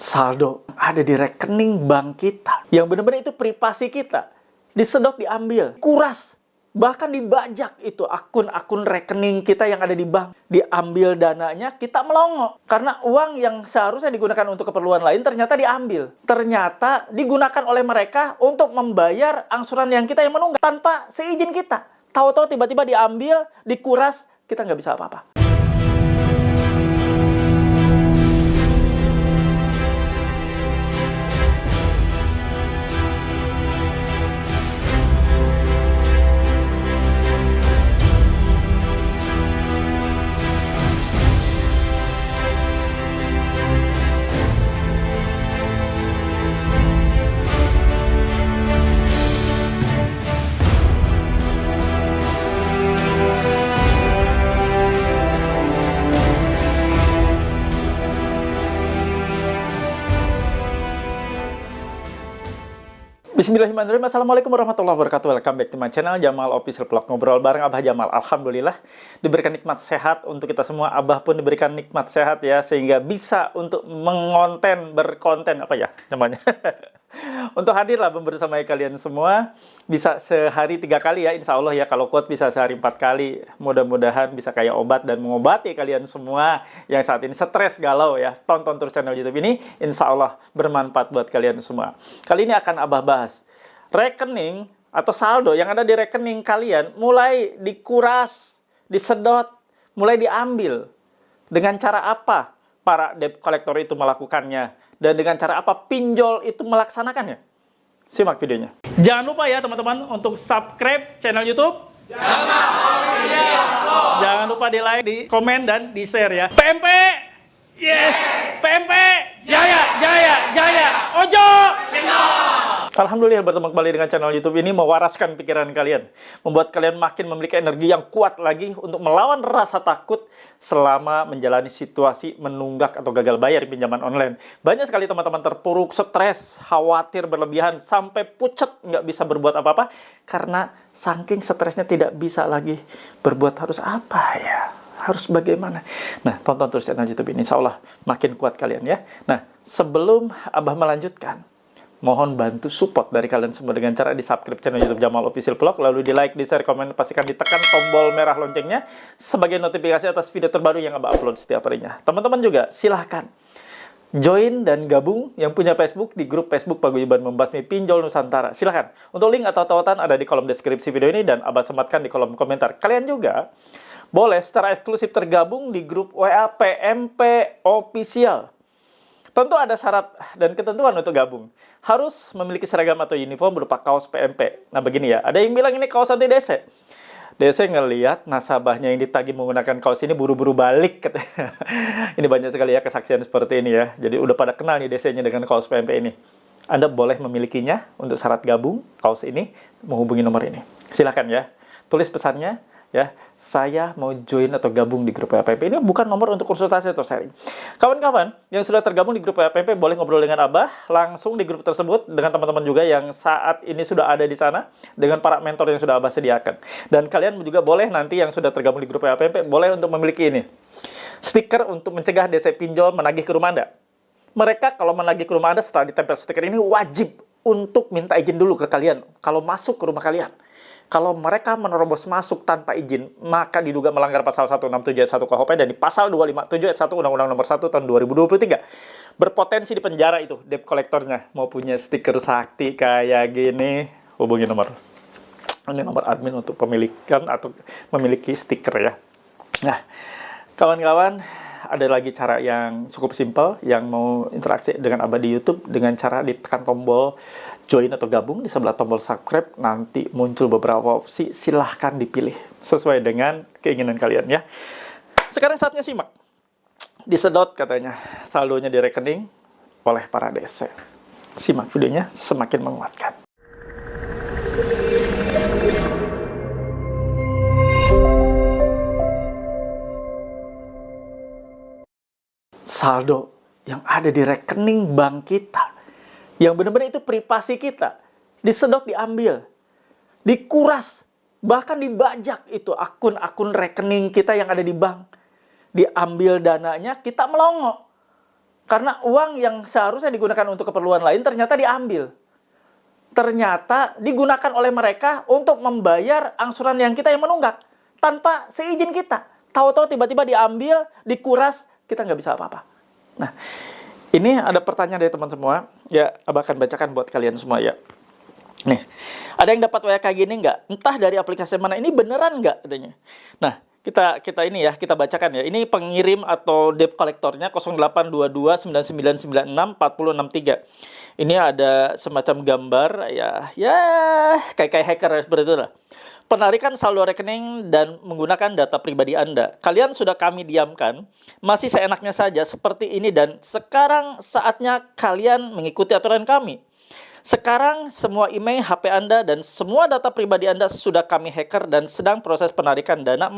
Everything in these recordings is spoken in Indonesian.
saldo ada di rekening bank kita, yang benar-benar itu privasi kita, disedot, diambil, kuras, bahkan dibajak itu akun-akun rekening kita yang ada di bank. Diambil dananya, kita melongo. Karena uang yang seharusnya digunakan untuk keperluan lain ternyata diambil. Ternyata digunakan oleh mereka untuk membayar angsuran yang kita yang menunggak tanpa seizin kita. Tahu-tahu tiba-tiba diambil, dikuras, kita nggak bisa apa-apa. Bismillahirrahmanirrahim. Assalamualaikum warahmatullahi wabarakatuh. Welcome back to my channel Jamal Official Vlog. Ngobrol bareng Abah Jamal. Alhamdulillah diberikan nikmat sehat untuk kita semua. Abah pun diberikan nikmat sehat ya, sehingga bisa untuk berkonten apa ya namanya untuk hadirlah membersamai kalian semua. Bisa sehari 3 kali ya, insya Allah ya. Kalau kuat bisa sehari 4 kali. Mudah-mudahan bisa kayak obat dan mengobati kalian semua yang saat ini stres galau ya. Tonton terus channel YouTube ini, insya Allah bermanfaat buat kalian semua. Kali ini akan Abah bahas rekening atau saldo yang ada di rekening kalian mulai dikuras, disedot, mulai diambil. Dengan cara apa para debt collector itu melakukannya, dan dengan cara apa pinjol itu melaksanakannya? Simak videonya. Jangan lupa ya teman-teman untuk subscribe channel YouTube Jamal Official Vlog. Jangan lupa di like, di komen, dan di share ya. PMP, yes. PMP, jaya, jaya, jaya. Ojo. Alhamdulillah bertemu kembali dengan channel YouTube ini, mewaraskan pikiran kalian, membuat kalian makin memiliki energi yang kuat lagi untuk melawan rasa takut selama menjalani situasi menunggak atau gagal bayar pinjaman online. Banyak sekali teman-teman terpuruk, stres, khawatir berlebihan, sampai pucat nggak bisa berbuat apa-apa karena saking stresnya tidak bisa lagi berbuat harus apa ya. Harus bagaimana? Nah, tonton terus channel YouTube ini, insya Allah makin kuat kalian ya. Nah, sebelum Abah melanjutkan, mohon bantu support dari kalian semua dengan cara di subscribe channel YouTube Jamal Official Vlog, lalu di like, di share, komen, pastikan ditekan tombol merah loncengnya sebagai notifikasi atas video terbaru yang Abah upload setiap harinya. Teman-teman juga silahkan join dan gabung yang punya Facebook di grup Facebook Paguyuban Membasmi Pinjol Nusantara. Silahkan. Untuk link atau tautan ada di kolom deskripsi video ini dan Abah sematkan di kolom komentar. Kalian juga boleh secara eksklusif tergabung di grup WA PMP Official. Tentu ada syarat dan ketentuan untuk gabung. Harus memiliki seragam atau uniform berupa kaos PMP. Nah begini ya, ada yang bilang ini kaos anti DC. DC ngelihat nasabahnya yang ditagih menggunakan kaos ini buru-buru balik. Ini banyak sekali ya kesaksian seperti ini ya. Jadi udah pada kenal nih DC-nya dengan kaos PMP ini. Anda boleh memilikinya untuk syarat gabung kaos ini, menghubungi nomor ini. Silahkan ya, tulis pesannya. Ya, saya mau join atau gabung di grup PMP. Ini bukan nomor untuk konsultasi atau sharing. Kawan-kawan yang sudah tergabung di grup PMP boleh ngobrol dengan Abah langsung di grup tersebut dengan teman-teman juga yang saat ini sudah ada di sana dengan para mentor yang sudah Abah sediakan. Dan kalian juga boleh nanti yang sudah tergabung di grup PMP boleh untuk memiliki ini. Stiker untuk mencegah DC pinjol menagih ke rumah Anda. Mereka kalau menagih ke rumah Anda setelah ditempel stiker ini wajib untuk minta izin dulu ke kalian kalau masuk ke rumah kalian. Kalau mereka menerobos masuk tanpa izin, maka diduga melanggar pasal 167 ayat 1 KUHP dan di pasal 257 ayat 1 Undang-Undang Nomor 1 tahun 2023. Berpotensi di penjara itu debt kolektornya. Mau punya stiker sakti kayak gini, hubungi nomor. Ini nomor admin untuk pemilikan atau memiliki stiker ya. Nah, kawan-kawan, ada lagi cara yang cukup simpel yang mau interaksi dengan Abah di YouTube dengan cara ditekan tombol join atau gabung di sebelah tombol subscribe, nanti muncul beberapa opsi, silahkan dipilih sesuai dengan keinginan kalian ya. Sekarang saatnya simak. Disedot katanya saldonya di rekening oleh para DC. Simak videonya, semakin menguatkan. Saldo yang ada di rekening bank kita, yang benar-benar itu privasi kita, disedot, diambil, dikuras, bahkan dibajak itu akun-akun rekening kita yang ada di bank. Diambil dananya, kita melongo. Karena uang yang seharusnya digunakan untuk keperluan lain ternyata diambil. Ternyata digunakan oleh mereka untuk membayar angsuran yang kita yang menunggak. Tanpa seizin kita. Tahu-tahu tiba-tiba diambil, dikuras, kita nggak bisa apa-apa. Nah, ini ada pertanyaan dari teman semua. Ya, Abah akan bacakan buat kalian semua ya. Nih, ada yang dapat WA kayak gini nggak? Entah dari aplikasi mana, ini beneran nggak katanya. Nah, kita ini ya, kita bacakan ya. Ini pengirim atau debt kolektornya 082299964063. Ini ada semacam gambar ya kayak hacker seperti itu lah. Penarikan saldo rekening dan menggunakan data pribadi Anda. Kalian sudah kami diamkan, masih seenaknya saja seperti ini dan sekarang saatnya kalian mengikuti aturan kami. Sekarang semua email, HP Anda, dan semua data pribadi Anda sudah kami hacker dan sedang proses penarikan dana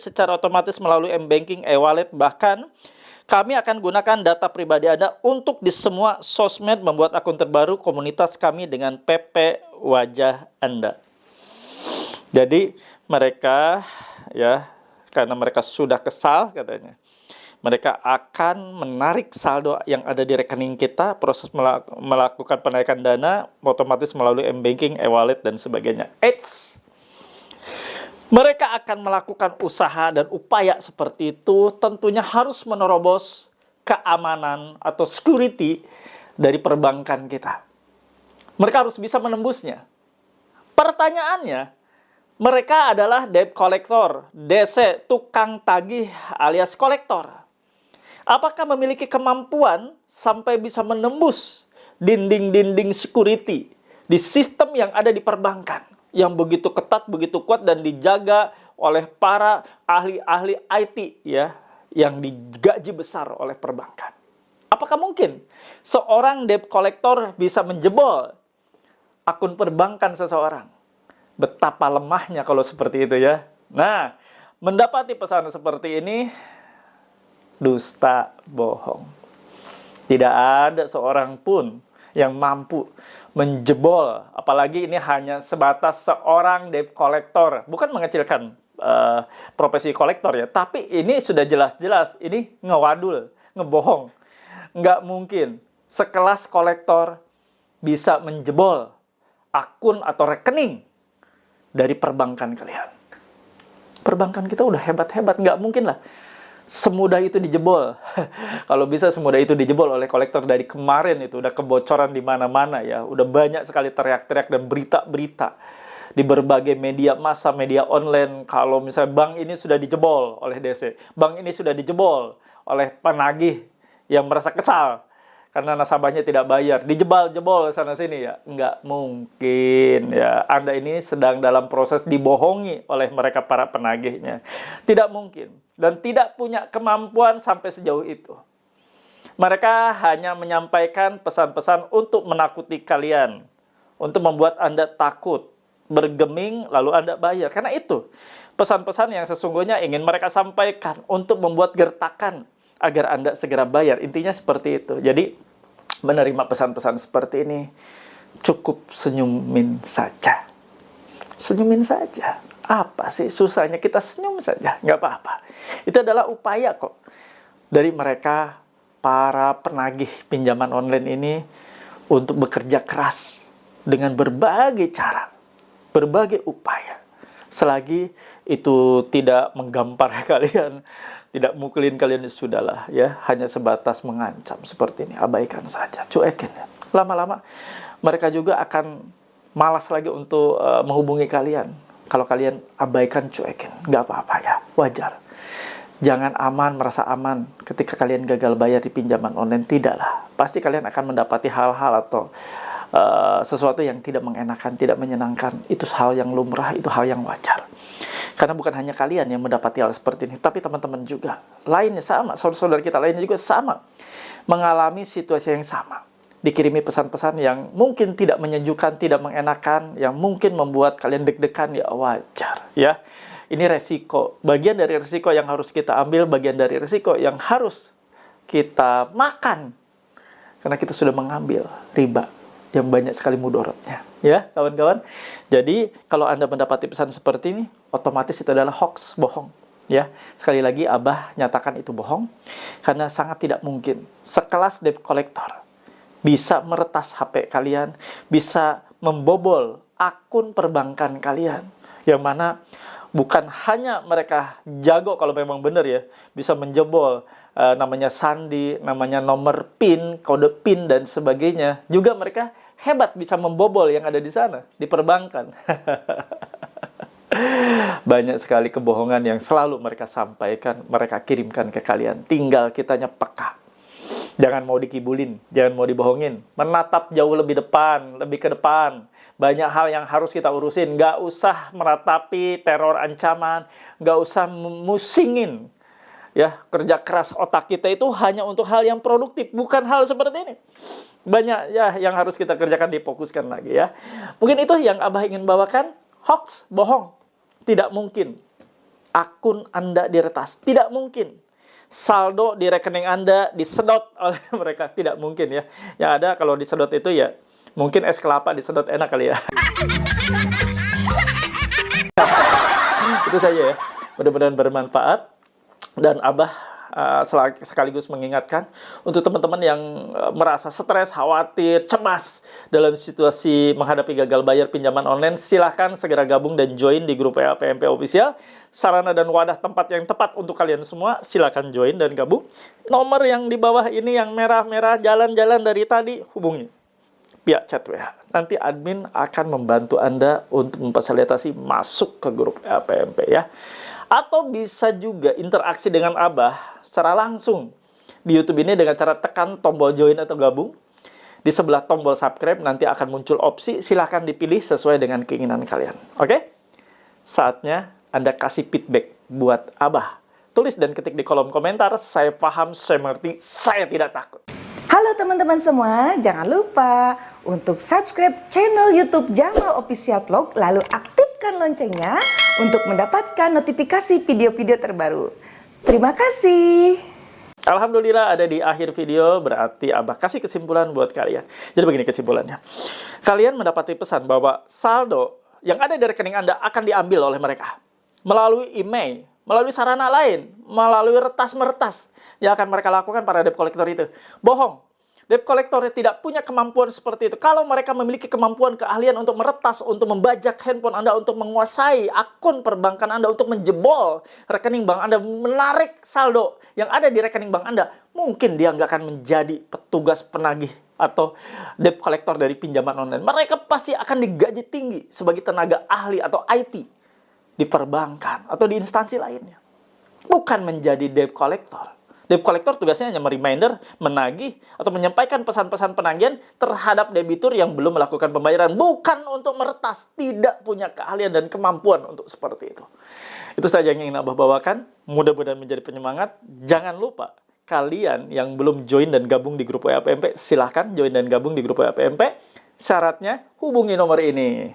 secara otomatis melalui M-Banking, e-wallet, bahkan kami akan gunakan data pribadi Anda untuk di semua sosmed membuat akun terbaru komunitas kami dengan PP wajah Anda. Jadi mereka ya, karena mereka sudah kesal katanya, mereka akan menarik saldo yang ada di rekening kita, proses melakukan penarikan dana otomatis melalui M-Banking, e-wallet, dan sebagainya. Mereka akan melakukan usaha dan upaya seperti itu tentunya harus menerobos keamanan atau security dari perbankan kita. Mereka harus bisa menembusnya. Pertanyaannya, mereka adalah debt collector, DC, tukang tagih alias kolektor. Apakah memiliki kemampuan sampai bisa menembus dinding-dinding security di sistem yang ada di perbankan yang begitu ketat, begitu kuat dan dijaga oleh para ahli-ahli IT ya, yang digaji besar oleh perbankan? Apakah mungkin seorang debt collector bisa menjebol akun perbankan seseorang? Betapa lemahnya kalau seperti itu ya. Nah, mendapati pesan seperti ini dusta, bohong. Tidak ada seorang pun yang mampu menjebol, apalagi ini hanya sebatas seorang debt collector. Bukan mengecilkan profesi kolektor ya, tapi ini sudah jelas-jelas ini ngewadul, ngebohong. Nggak mungkin sekelas kolektor bisa menjebol akun atau rekening dari perbankan kalian. Perbankan kita udah hebat-hebat, nggak mungkin lah semudah itu dijebol. Kalau bisa semudah itu dijebol oleh kolektor. Dari kemarin itu udah kebocoran di mana-mana ya. Udah banyak sekali teriak-teriak dan berita-berita di berbagai media massa, media online. Kalau misalnya bank ini sudah dijebol oleh DC, bank ini sudah dijebol oleh penagih yang merasa kesal karena nasabahnya tidak bayar, dijebol-jebol sana-sini ya. Nggak mungkin ya. Anda ini sedang dalam proses dibohongi oleh mereka para penagihnya. Tidak mungkin. Dan tidak punya kemampuan sampai sejauh itu. Mereka hanya menyampaikan pesan-pesan untuk menakuti kalian. Untuk membuat Anda takut, bergeming, lalu Anda bayar. Karena itu, pesan-pesan yang sesungguhnya ingin mereka sampaikan untuk membuat gertakan agar Anda segera bayar. Intinya seperti itu. Jadi, menerima pesan-pesan seperti ini, cukup senyumin saja. Senyumin saja. Apa sih susahnya? Kita senyum saja, nggak apa-apa. Itu adalah upaya kok dari mereka, para penagih pinjaman online ini, untuk bekerja keras dengan berbagai cara, berbagai upaya. Selagi itu tidak menggampar kalian, tidak mukulin kalian, sudahlah ya, hanya sebatas mengancam seperti ini, abaikan saja, cuekin ya. Lama-lama mereka juga akan malas lagi untuk menghubungi kalian. Kalau kalian abaikan, cuekin, nggak apa-apa ya, wajar. Jangan merasa aman ketika kalian gagal bayar di pinjaman online, tidaklah. Pasti kalian akan mendapati hal-hal atau sesuatu yang tidak mengenakan, tidak menyenangkan. Itu hal yang lumrah, itu hal yang wajar. Karena bukan hanya kalian yang mendapati hal seperti ini, tapi teman-teman juga. Lainnya sama, saudara-saudara kita lainnya juga sama. Mengalami situasi yang sama. Dikirimi pesan-pesan yang mungkin tidak menyejukkan, tidak mengenakan, yang mungkin membuat kalian deg-degan, ya wajar ya. Ini resiko, bagian dari resiko yang harus kita ambil, bagian dari resiko yang harus kita makan. Karena kita sudah mengambil riba yang banyak sekali mudorotnya ya kawan-kawan. Jadi kalau Anda mendapati pesan seperti ini, otomatis itu adalah hoax, bohong Ya, sekali lagi Abah nyatakan itu bohong, karena sangat tidak mungkin sekelas debt collector bisa meretas HP kalian, bisa membobol akun perbankan kalian, yang mana bukan hanya mereka jago kalau memang benar ya, bisa menjebol namanya sandi, namanya nomor PIN, kode PIN, dan sebagainya. Juga mereka hebat bisa membobol yang ada di sana, di perbankan. Banyak sekali kebohongan yang selalu mereka sampaikan, mereka kirimkan ke kalian. Tinggal kitanya peka. Jangan mau dikibulin, jangan mau dibohongin. Menatap jauh lebih depan, lebih ke depan. Banyak hal yang harus kita urusin. Nggak usah meratapi teror ancaman, nggak usah musingin. Ya, kerja keras otak kita itu hanya untuk hal yang produktif, bukan hal seperti ini. Banyak ya yang harus kita kerjakan, difokuskan lagi ya. Mungkin itu yang Abah ingin bawakan. Hoax, bohong. Tidak mungkin akun Anda diretas. Tidak mungkin saldo di rekening Anda disedot oleh mereka. Tidak mungkin ya. Yang ada kalau disedot itu ya mungkin es kelapa disedot enak kali ya. Itu saja ya. Mudah-mudahan bermanfaat. Dan Abah sekaligus mengingatkan untuk teman-teman yang merasa stres, khawatir, cemas dalam situasi menghadapi gagal bayar pinjaman online, silahkan segera gabung dan join di grup WA PMP Official. Sarana dan wadah tempat yang tepat untuk kalian semua, silahkan join dan gabung. Nomor yang di bawah ini yang merah-merah jalan-jalan dari tadi, hubungi via chat WA. Nanti admin akan membantu Anda untuk memfasilitasi masuk ke grup WA PMP ya. Atau bisa juga interaksi dengan Abah secara langsung di YouTube ini dengan cara tekan tombol join atau gabung. Di sebelah tombol subscribe nanti akan muncul opsi, silahkan dipilih sesuai dengan keinginan kalian. Oke? Saatnya Anda kasih feedback buat Abah. Tulis dan ketik di kolom komentar, saya paham, saya mengerti, saya tidak takut. Halo teman-teman semua, jangan lupa untuk subscribe channel YouTube Jamal Official Vlog, lalu aktifkan loncengnya untuk mendapatkan notifikasi video-video terbaru. Terima kasih. Alhamdulillah ada di akhir video, berarti Abah kasih kesimpulan buat kalian. Jadi begini kesimpulannya. Kalian mendapati pesan bahwa saldo yang ada di rekening Anda akan diambil oleh mereka. Melalui email, melalui sarana lain, melalui retas-meretas yang akan mereka lakukan para debt collector itu. Bohong. Debt collector tidak punya kemampuan seperti itu. Kalau mereka memiliki kemampuan, keahlian untuk meretas, untuk membajak handphone Anda, untuk menguasai akun perbankan Anda, untuk menjebol rekening bank Anda, menarik saldo yang ada di rekening bank Anda, mungkin dia nggak akan menjadi petugas penagih atau debt collector dari pinjaman online. Mereka pasti akan digaji tinggi sebagai tenaga ahli atau IT di perbankan atau di instansi lainnya. Bukan menjadi debt collector. Debt collector tugasnya hanya mereminder, menagih, atau menyampaikan pesan-pesan penagihan terhadap debitur yang belum melakukan pembayaran. Bukan untuk meretas, tidak punya keahlian dan kemampuan untuk seperti itu. Itu saja yang ingin Abah bawakan. Mudah-mudahan menjadi penyemangat. Jangan lupa, kalian yang belum join dan gabung di grup WA PMP, silahkan join dan gabung di grup WA PMP. Syaratnya, hubungi nomor ini.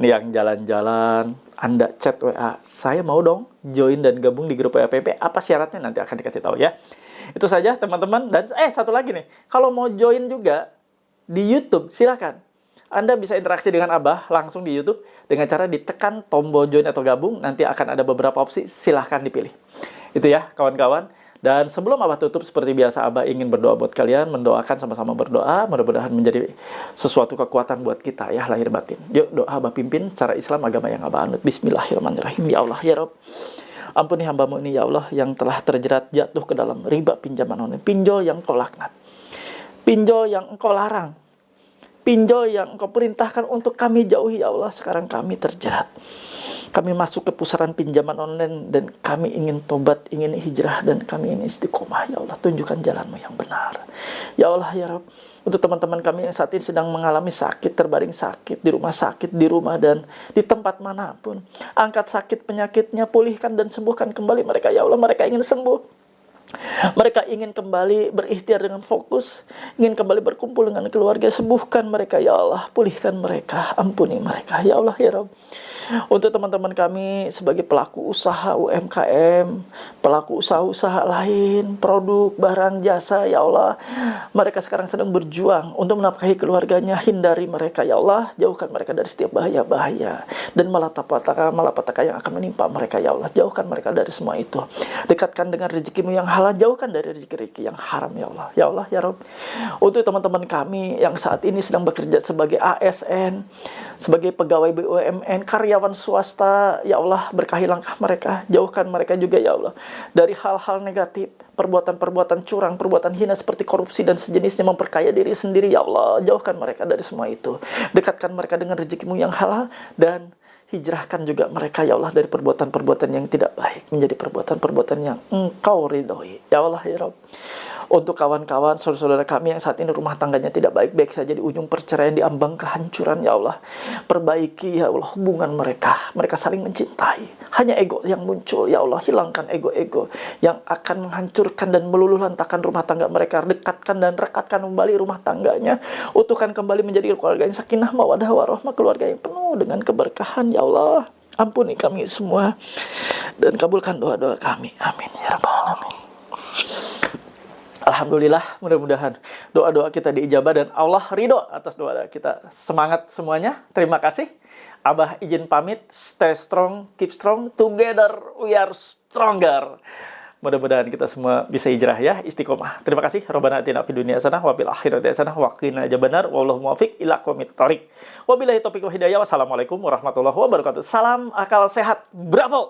Ini yang jalan-jalan, Anda chat WA, saya mau dong join dan gabung di grup WA PMP. Apa syaratnya nanti akan dikasih tahu ya. Itu saja teman-teman. Dan satu lagi nih, kalau mau join juga di YouTube, silakan. Anda bisa interaksi dengan Abah langsung di YouTube dengan cara ditekan tombol join atau gabung. Nanti akan ada beberapa opsi, silahkan dipilih. Itu ya kawan-kawan. Dan sebelum Abah tutup, seperti biasa Abah ingin berdoa buat kalian, mendoakan sama-sama berdoa, mudah-mudahan menjadi sesuatu kekuatan buat kita ya, lahir batin. Yuk doa Abah pimpin cara Islam, agama yang Abah anut. Bismillahirrahmanirrahim. Ya Allah, ya Rabb, ampuni hambamu ini ya Allah yang telah terjerat jatuh ke dalam riba pinjaman online. Pinjol yang Engkau laknat, pinjol yang Engkau larang, pinjol yang Engkau perintahkan untuk kami jauhi ya Allah. Sekarang kami terjerat. Kami masuk ke pusaran pinjaman online dan kami ingin tobat, ingin hijrah, dan kami ingin istiqomah. Ya Allah, tunjukkan jalanmu yang benar. Ya Allah, ya Rabb, untuk teman-teman kami yang saat ini sedang mengalami sakit, terbaring sakit, di rumah dan di tempat manapun. Angkat sakit penyakitnya, pulihkan dan sembuhkan kembali mereka. Ya Allah, mereka ingin sembuh. Mereka ingin kembali berikhtiar dengan fokus, ingin kembali berkumpul dengan keluarga. Sembuhkan mereka, ya Allah, pulihkan mereka, ampuni mereka. Ya Allah, ya Rabb, Untuk teman-teman kami sebagai pelaku usaha UMKM, pelaku usaha-usaha lain, produk, barang, jasa, ya Allah, mereka sekarang sedang berjuang untuk menafkahi keluarganya. Hindari mereka, ya Allah, jauhkan mereka dari setiap bahaya-bahaya dan malapetaka yang akan menimpa mereka, ya Allah. Jauhkan mereka dari semua itu. Dekatkan dengan rezekimu yang halal, jauhkan dari rezeki-rezeki yang haram, ya Allah. Ya Allah, ya Rabb. Untuk teman-teman kami yang saat ini sedang bekerja sebagai ASN, sebagai pegawai BUMN, karyawan swasta, ya Allah, berkahi langkah mereka. Jauhkan mereka juga, ya Allah, dari hal-hal negatif, perbuatan-perbuatan curang, perbuatan hina seperti korupsi dan sejenisnya, memperkaya diri sendiri, ya Allah. Jauhkan mereka dari semua itu. Dekatkan mereka dengan rezekimu yang halal, dan hijrahkan juga mereka, ya Allah, dari perbuatan-perbuatan yang tidak baik menjadi perbuatan-perbuatan yang Engkau ridhoi, ya Allah, ya Rabb. Untuk kawan-kawan, saudara-saudara kami yang saat ini rumah tangganya tidak baik-baik saja, di ujung perceraian, di ambang kehancuran, ya Allah, perbaiki, ya Allah, hubungan mereka. Mereka saling mencintai. Hanya ego yang muncul, ya Allah, hilangkan ego-ego yang akan menghancurkan dan meluluhlantakkan rumah tangga mereka. Dekatkan dan rekatkan kembali rumah tangganya. Utuhkan kembali menjadi keluarga yang sakinah, mawadah, warahmah, keluarga yang penuh dengan keberkahan, ya Allah. Ampuni kami semua dan kabulkan doa-doa kami. Amin ya rabbal alamin. Alhamdulillah, mudah-mudahan doa-doa kita diijabah dan Allah ridho atas doa kita. Semangat semuanya. Terima kasih. Abah izin pamit. Stay strong, keep strong. Together we are stronger. Mudah-mudahan kita semua bisa hijrah ya, istiqomah. Terima kasih. Rabbana atina fid dunya hasanah wa fil akhirati hasanah wa qina adzabannar. Wallahu muwaffiq ila aqwamit thoriq. Wabillahi taufiq wal hidayah. Wassalamualaikum warahmatullahi wabarakatuh. Salam akal sehat. Bravo.